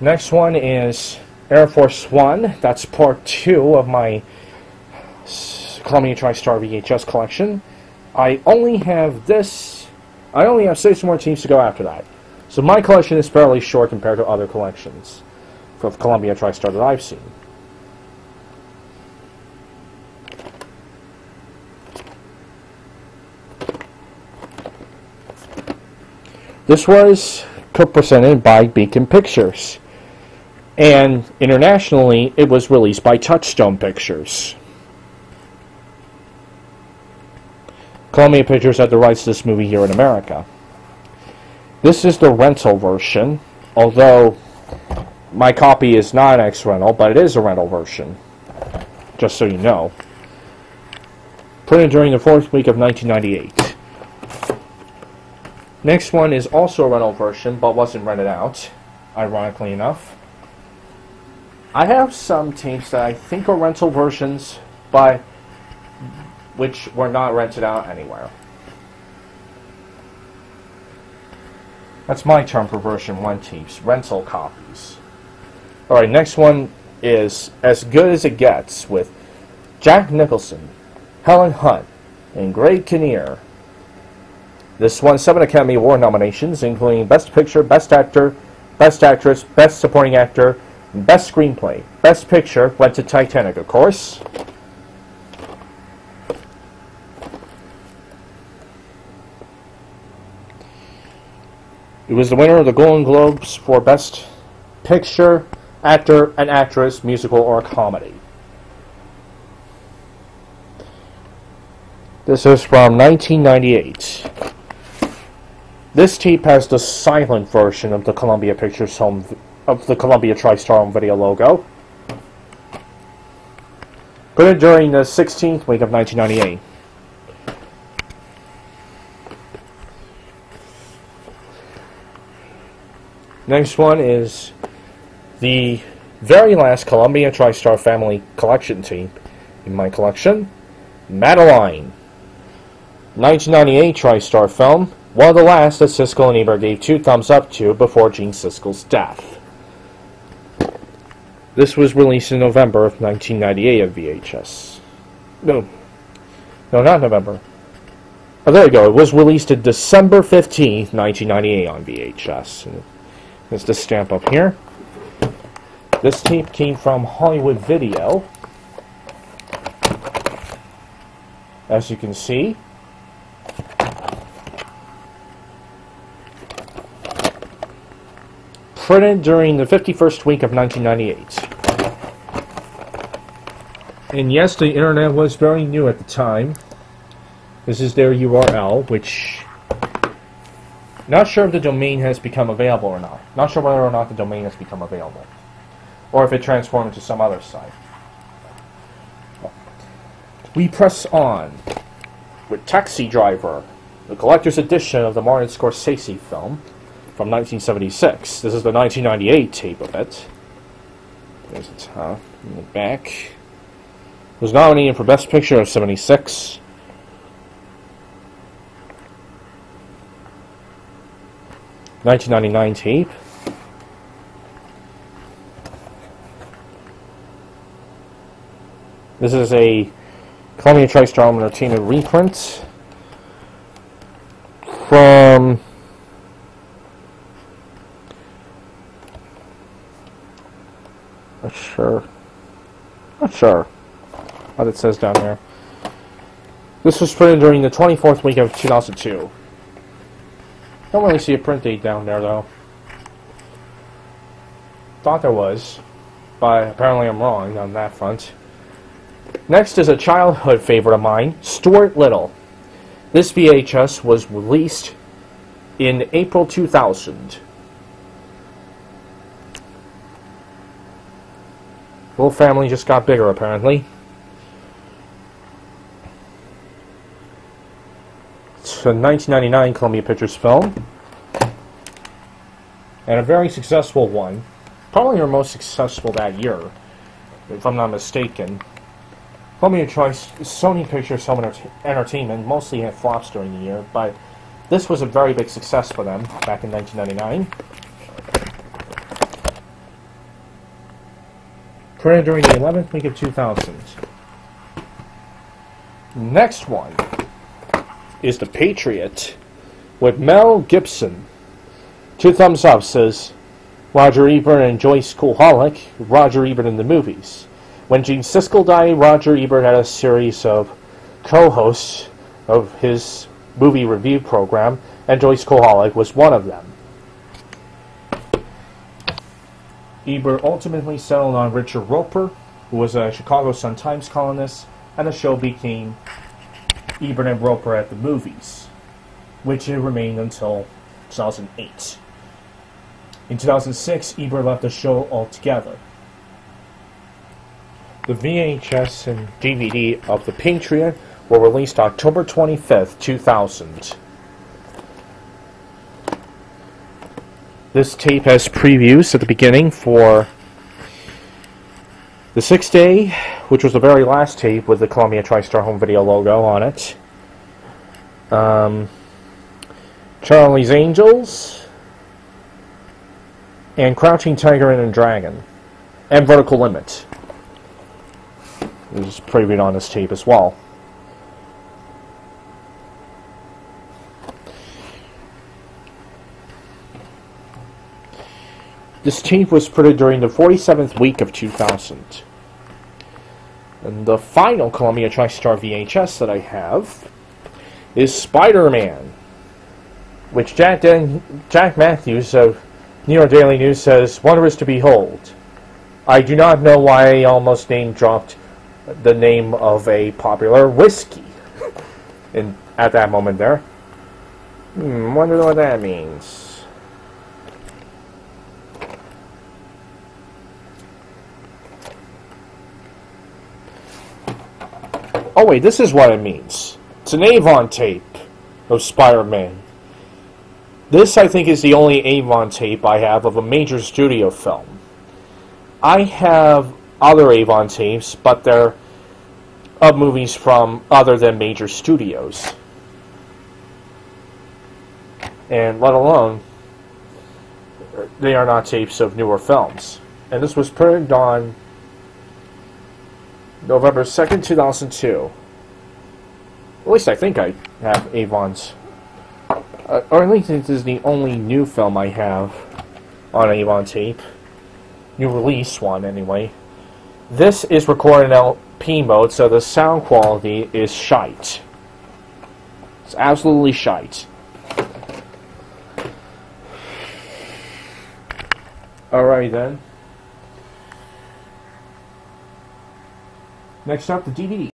Next one is Air Force One. That's part 2 of my Columbia TriStar VHS collection. I only have 6 more teams to go after that. So my collection is fairly short compared to other collections of Columbia TriStar that I've seen. This was co-presented by Beacon Pictures, and internationally it was released by Touchstone Pictures. Columbia Pictures had the rights to this movie here in America. This is the rental version, although my copy is not an X-rental, but it is a rental version, just so you know. Printed during the 4th week of 1998. Next one is also a rental version, but wasn't rented out, ironically enough. I have some tapes that I think are rental versions, but which were not rented out anywhere. That's my term for version 1 tapes, rental copies. Alright, next one is As Good as It Gets with Jack Nicholson, Helen Hunt, and Greg Kinnear. This won 7 Academy Award nominations, including Best Picture, Best Actor, Best Actress, Best Supporting Actor, and Best Screenplay. Best Picture went to Titanic, of course. It was the winner of the Golden Globes for Best Picture, Actor, and Actress, Musical, or Comedy. This is from 1998. This tape has the silent version of the Columbia Pictures Columbia TriStar home video logo. Printed during the 16th week of 1998. Next one is the very last Columbia TriStar family collection tape in my collection, Madeline. 1998 TriStar film, one of the last that Siskel and Ebert gave 2 thumbs up to before Gene Siskel's death. This was released in November of 1998 on VHS. No, not November. Oh, there you go. It was released on December 15th, 1998 on VHS. And there's the stamp up here. This tape came from Hollywood Video, as you can see. Printed during the 51st week of 1998. And yes, the internet was very new at the time. This is their URL, which... Not sure if the domain has become available or not. Not sure whether or not the domain has become available. Or if it transformed into some other site. We press on with Taxi Driver, the collector's edition of the Martin Scorsese film from 1976. This is the 1998 tape of it. There's the top and the back. It was nominated for Best Picture of 76. (1999) tape. This is a Columbia TriStar Home Entertainment reprint from not sure what it says down there. This was printed during the 24th week of 2002. Don't really see a print date down there though. Thought there was, but apparently I'm wrong on that front. Next is a childhood favorite of mine, Stuart Little. This VHS was released in April 2000. Little family just got bigger apparently. It's a 1999 Columbia Pictures film. And a very successful one. Probably our most successful that year, if I'm not mistaken. Columbia Sony Pictures Home Entertainment mostly had flops during the year, but this was a very big success for them back in 1999. printed during the 11th week of 2000. Next one is The Patriot with Mel Gibson. 2 thumbs up, says Roger Ebert and Joyce Kuhalik, Roger Ebert in the movies. When Gene Siskel died, Roger Ebert had a series of co-hosts of his movie review program, and Joyce Kuhalik was one of them. Ebert ultimately settled on Richard Roeper, who was a Chicago Sun-Times columnist, and the show became Ebert and Roeper at the Movies, which it remained until 2008. In 2006, Ebert left the show altogether. The VHS and DVD of The Patriot were released October 25th, 2000. This tape has previews at the beginning for the 6th Day, which was the very last tape with the Columbia TriStar Home Video logo on it. Charlie's Angels, and Crouching Tiger and a Dragon, and Vertical Limit. This is previewed on this tape as well. This tape was printed during the 47th week of 2000. And the final Columbia TriStar VHS that I have is Spider-Man, which Jack Matthews of New York Daily News says, "Wondrous to behold. I do not know why I almost name-dropped the name of a popular whiskey at that moment there. Wonder what that means." Oh wait, this is what it means. It's an Avon tape of Spider-Man. This, I think, is the only Avon tape I have of a major studio film. I have other Avon tapes, but they're of movies from other than major studios. And let alone, they are not tapes of newer films. And this was printed on November 2nd, 2002. At least I think I have Avon's. Or at least this is the only new film I have on Avon tape. New release one, anyway. This is recorded in LP mode, so the sound quality is shite. It's absolutely shite. Alright then. Next up, the DVD.